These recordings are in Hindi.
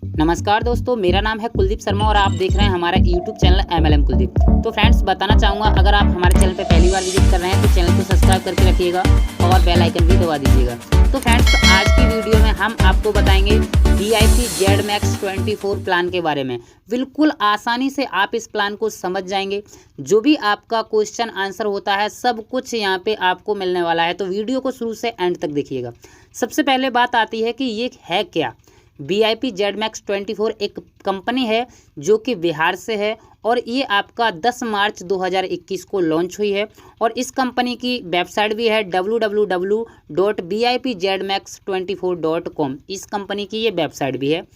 नमस्कार दोस्तों, मेरा नाम है कुलदीप शर्मा और आप देख रहे हैं हमारा YouTube चैनल MLM कुलदीप। तो फ्रेंड्स, बताना चाहूँगा, अगर आप हमारे चैनल पे पहली बार विजिट कर रहे हैं तो चैनल को सब्सक्राइब करके रखिएगा और बेल आइकन भी दबा दीजिएगा। तो फ्रेंड्स, आज की वीडियो में हम आपको बताएंगे VIP ZMax 24 प्लान के बारे में। बिल्कुल आसानी से आप इस प्लान को समझ जाएंगे। जो भी आपका क्वेश्चन आंसर होता है सब कुछ यहाँ पे आपको मिलने वाला है, तो वीडियो को शुरू से एंड तक देखिएगा। सबसे पहले बात आती है कि ये है क्या। VIP ZMax 24 एक कंपनी है जो कि बिहार से है और ये आपका 10 मार्च 2021 को लॉन्च हुई है। और इस कंपनी की वेबसाइट भी है www.vipzmax24.com। इस कंपनी की ये वेबसाइट भी है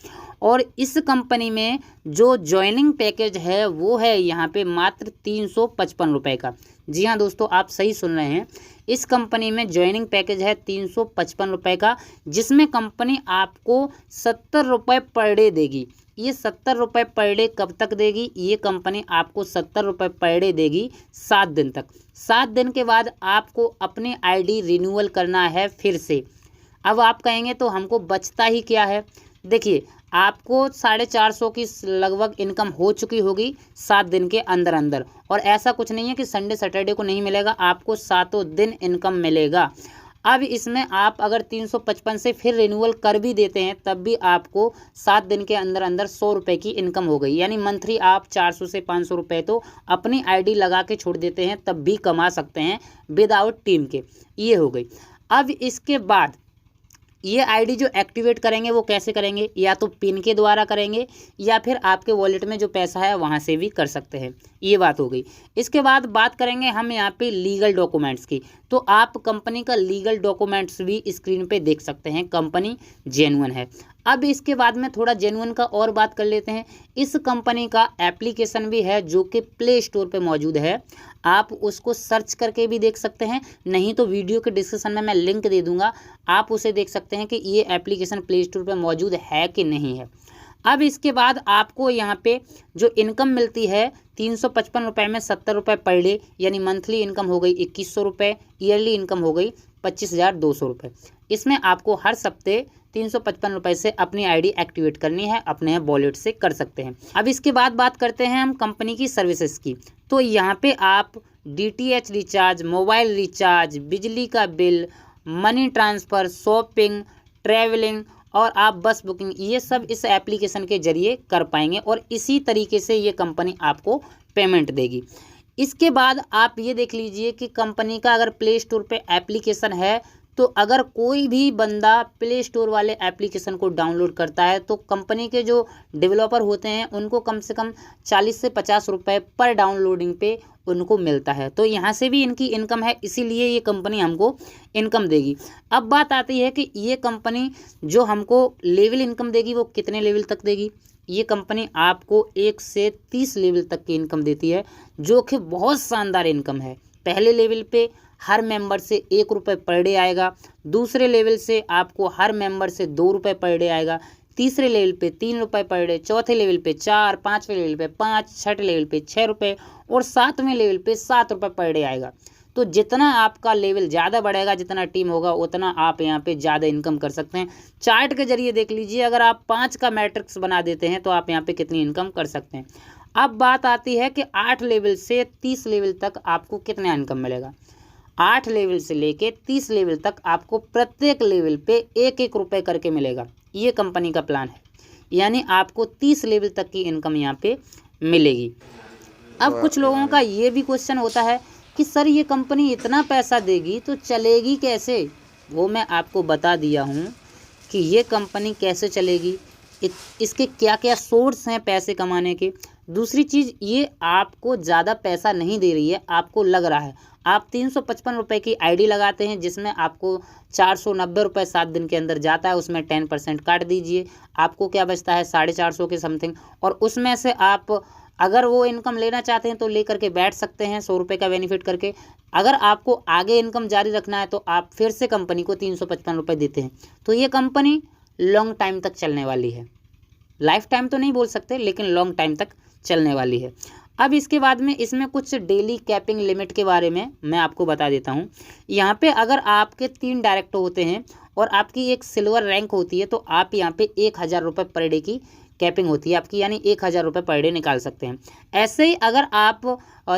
और इस कंपनी में जो ज्वाइनिंग पैकेज है वो है यहाँ पे मात्र 355 रुपये का। जी हाँ दोस्तों, आप सही सुन रहे हैं। इस कंपनी में ज्वाइनिंग पैकेज है 355 रुपये का, जिसमें कंपनी आपको 70 रुपये पर डे देगी। ये 70 रुपये पर डे कब तक देगी? ये कंपनी आपको 70 रुपये पर डे देगी 7 दिन तक। 7 दिन के बाद आपको अपनी ID रिन्यूअल करना है फिर से। अब आप कहेंगे तो हमको बचता ही क्या है। देखिए, आपको 450 की लगभग इनकम हो चुकी होगी 7 दिन के अंदर अंदर। और ऐसा कुछ नहीं है कि संडे सैटरडे को नहीं मिलेगा, आपको 7 दिन इनकम मिलेगा। अब इसमें आप अगर 355 से फिर रिन्यूअल कर भी देते हैं तब भी आपको 7 दिन के अंदर अंदर 100 रुपये की इनकम हो गई। यानी मंथली आप 400 से 500 रुपये तो अपनी ID लगा के छोड़ देते हैं तब भी कमा सकते हैं विदाउट टीम के। ये हो गई। अब इसके बाद ये ID जो एक्टिवेट करेंगे वो कैसे करेंगे? या तो पिन के द्वारा करेंगे या फिर आपके वॉलेट में जो पैसा है वहाँ से भी कर सकते हैं। ये बात हो गई। इसके बाद बात करेंगे हम यहाँ पे लीगल डॉक्यूमेंट्स की। तो आप कंपनी का लीगल डॉक्यूमेंट्स भी स्क्रीन पे देख सकते हैं, कंपनी जेन्युइन है। अब इसके बाद में थोड़ा जेन्युइन का और बात कर लेते हैं। इस कंपनी का एप्लीकेशन भी है जो कि प्ले स्टोर पे मौजूद है। आप उसको सर्च करके भी देख सकते हैं, नहीं तो वीडियो के डिस्क्रिप्शन में मैं लिंक दे दूंगा, आप उसे देख सकते हैं कि ये एप्लीकेशन प्ले स्टोर पे मौजूद है कि नहीं है। अब इसके बाद आपको यहाँ पे जो इनकम मिलती है 355 रुपये में 70 रुपये पर डे, यानी मंथली इनकम हो गई 2100 रुपये, ईयरली इनकम हो गई 25,200 रुपये। इसमें आपको हर सप्ते 355 रुपये से अपनी ID एक्टिवेट करनी है, अपने वॉलेट से कर सकते हैं। अब इसके बाद बात करते हैं हम कंपनी की सर्विसेज की। तो यहाँ पे आप DTH रिचार्ज, मोबाइल रिचार्ज, बिजली का bill, money transfer, shopping, travelling और आप बस बुकिंग, ये सब इस एप्लीकेशन के जरिए कर पाएंगे और इसी तरीके से ये कंपनी आपको पेमेंट देगी। इसके बाद आप ये देख लीजिए कि कंपनी का अगर प्ले स्टोर पे एप्लीकेशन है तो अगर कोई भी बंदा प्ले स्टोर वाले एप्लीकेशन को डाउनलोड करता है तो कंपनी के जो डेवलपर होते हैं उनको कम से कम 40 से 50 रुपये पर डाउनलोडिंग पे उनको मिलता है। तो यहाँ से भी इनकी इनकम है, इसीलिए ये कंपनी हमको इनकम देगी। अब बात आती है कि ये कंपनी जो हमको लेवल इनकम देगी वो कितने लेवल तक देगी। ये कंपनी आपको 1 से 30 लेवल तक की इनकम देती है, जो कि बहुत शानदार इनकम है। पहले लेवल पे हर मेंबर से 1 रुपये पर डे आएगा, दूसरे लेवल से आपको हर मेंबर से 2 रुपये पर डे आएगा, तीसरे लेवल पे 3 रुपये पर डे, चौथे लेवल पे 4, पाँचवें लेवल पे 5, छठे लेवल पे 6 रुपये और 7वें लेवल पे 7 रुपये पर डे आएगा। तो जितना आपका लेवल ज़्यादा बढ़ेगा, जितना टीम होगा, उतना आप यहाँ पे ज़्यादा इनकम कर सकते हैं। चार्ट के जरिए देख लीजिए, अगर आप 5 का मैट्रिक्स बना देते हैं तो आप यहाँ पे कितनी इनकम कर सकते हैं। अब बात आती है कि 8 लेवल से 30 लेवल तक आपको कितना इनकम मिलेगा। 8 लेवल से लेके 30 लेवल तक आपको प्रत्येक लेवल पे 1-1 रुपये करके मिलेगा। ये कंपनी का प्लान है, यानी आपको 30 लेवल तक की इनकम यहाँ पे मिलेगी। अब कुछ लोगों का ये भी क्वेश्चन होता है कि सर ये कंपनी इतना पैसा देगी तो चलेगी कैसे? वो मैं आपको बता दिया हूँ कि ये कंपनी कैसे चलेगी, इसके क्या क्या सोर्स हैं पैसे कमाने के। दूसरी चीज़, ये आपको ज़्यादा पैसा नहीं दे रही है, आपको लग रहा है। आप 355 रुपये की ID लगाते हैं जिसमें आपको 490 रुपये 7 दिन के अंदर जाता है, उसमें 10% काट दीजिए, आपको क्या बचता है 450 के समथिंग। और उसमें से आप अगर वो इनकम लेना चाहते हैं तो लेकर के बैठ सकते हैं 100 रुपये का बेनिफिट करके। अगर आपको आगे इनकम जारी रखना है तो आप फिर से कंपनी को 355 रुपये देते हैं। तो ये कंपनी लॉन्ग टाइम तक चलने वाली है। लाइफ टाइम तो नहीं बोल सकते, लेकिन लॉन्ग टाइम तक चलने वाली है। अब इसके बाद में इसमें कुछ डेली कैपिंग लिमिट के बारे में मैं आपको बता देता हूँ। यहाँ पे अगर आपके 3 डायरेक्टर होते हैं और आपकी एक सिल्वर रैंक होती है, तो आप यहाँ पे 1000 रुपये पर डे की कैपिंग होती है आपकी, यानी 1000 रुपये पर डे निकाल सकते हैं। ऐसे ही अगर आप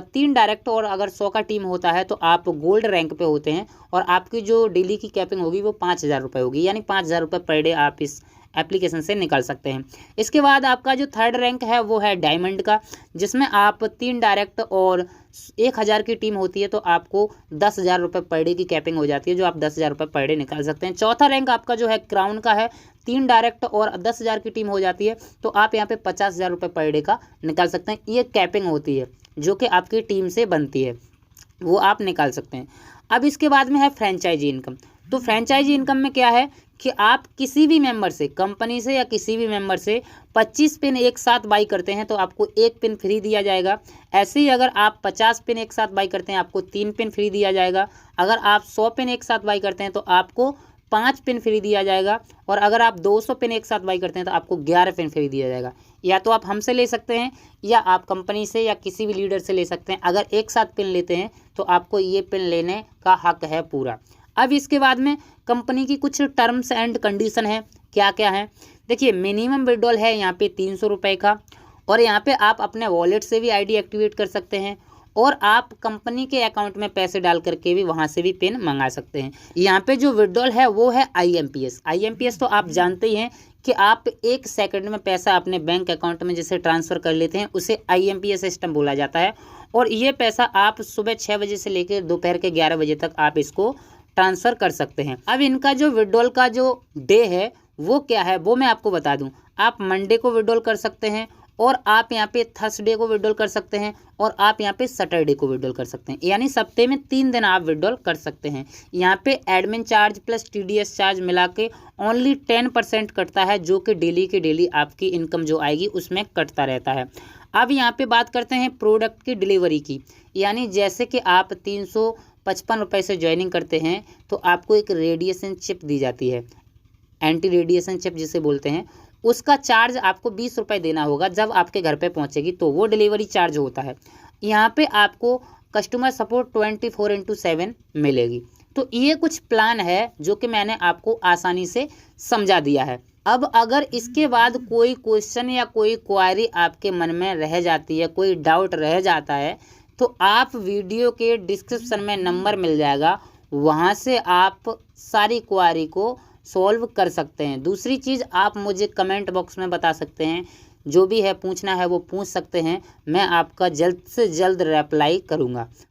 3 डायरेक्ट और अगर 100 का टीम होता है तो आप गोल्ड रैंक पे होते हैं और आपकी जो डेली की कैपिंग होगी वो 5000 रुपये होगी, यानी 5000 रुपये पर डे आप इस एप्लीकेशन से निकाल सकते हैं। इसके बाद आपका जो थर्ड रैंक है वो है डायमंड का, जिसमें आप 3 डायरेक्ट और 1000 की टीम होती है तो आपको 10,000 रुपये पर डे की कैपिंग हो जाती है, जो आप 10,000 रुपये पर डे निकाल सकते हैं। चौथा रैंक आपका जो है क्राउन का है, 3 डायरेक्ट और 10,000 की टीम हो जाती है तो आप यहाँ पे 50,000 रुपये पर डे का निकाल सकते हैं। ये कैपिंग होती है जो कि आपकी टीम से बनती है, वो आप निकाल सकते हैं। अब इसके बाद में है फ्रेंचाइजी इनकम। तो फ्रेंचाइजी इनकम में क्या है कि आप किसी भी मेंबर से, कंपनी से या किसी भी मेंबर से 25 पिन एक साथ बाई करते हैं तो आपको 1 पिन फ्री दिया जाएगा। ऐसे ही अगर आप 50 पिन एक साथ बाई करते हैं आपको 3 पिन फ्री दिया जाएगा। अगर आप 100 पिन एक साथ बाई करते हैं तो आपको 5 पिन फ्री दिया जाएगा। और अगर आप 200 पिन एक साथ बाई करते हैं तो आपको 11 पिन फ्री दिया जाएगा। या तो आप हमसे ले सकते हैं या आप कंपनी से या किसी भी लीडर से ले सकते हैं। अगर एक साथ पिन लेते हैं तो आपको ये पिन लेने का हक है पूरा। अब इसके बाद में कंपनी की कुछ टर्म्स एंड कंडीशन है, क्या क्या है देखिए। मिनिमम विड्रॉल है यहाँ पे 300 रुपये का, और यहाँ पे आप अपने वॉलेट से भी आईडी एक्टिवेट कर सकते हैं और आप कंपनी के अकाउंट में पैसे डाल करके भी वहाँ से भी पिन मंगा सकते हैं। यहाँ पे जो विड्रॉल है वो है IMPS तो आप जानते ही हैं कि आप 1 सेकंड में पैसा अपने बैंक अकाउंट में जैसे ट्रांसफ़र कर लेते हैं, उसे IMPS सिस्टम बोला जाता है। और ये पैसा आप सुबह 6 बजे से लेकर दोपहर के 11 बजे तक आप इसको ट्रांसफ़र कर सकते हैं। अब इनका जो विड्रॉल का जो डे है वो क्या है वो मैं आपको बता दूं। आप मंडे को विड्रॉल कर सकते हैं और आप यहाँ पे थर्सडे को विड्रॉल कर सकते हैं और आप यहाँ पे सैटरडे को विड्रॉल कर सकते हैं, यानी सप्ते में 3 दिन आप विड्रॉल कर सकते हैं। यहाँ पे admin charge plus TDS charge मिला के ओनली 10% कटता है, जो कि डेली के डेली आपकी इनकम जो आएगी उसमें कटता रहता है। अब यहाँ पे बात करते हैं प्रोडक्ट की डिलीवरी की, यानी जैसे कि आप 355 रुपये से ज्वाइनिंग करते हैं तो आपको एक रेडिएशन चिप दी जाती है, एंटी रेडिएशन चिप जिसे बोलते हैं। उसका चार्ज आपको 20 रुपये देना होगा जब आपके घर पे पहुंचेगी, तो वो डिलीवरी चार्ज होता है। यहाँ पे आपको कस्टमर सपोर्ट 24/7 मिलेगी। तो ये कुछ प्लान है जो कि मैंने आपको आसानी से समझा दिया है। अब अगर इसके बाद कोई क्वेश्चन या कोई क्वायरी आपके मन में रह जाती है, कोई डाउट रह जाता है, तो आप वीडियो के डिस्क्रिप्शन में नंबर मिल जाएगा, वहाँ से आप सारी क्वायरी को सॉल्व कर सकते हैं। दूसरी चीज़, आप मुझे कमेंट बॉक्स में बता सकते हैं, जो भी है पूछना है वो पूछ सकते हैं, मैं आपका जल्द से जल्द रिप्लाई करूँगा।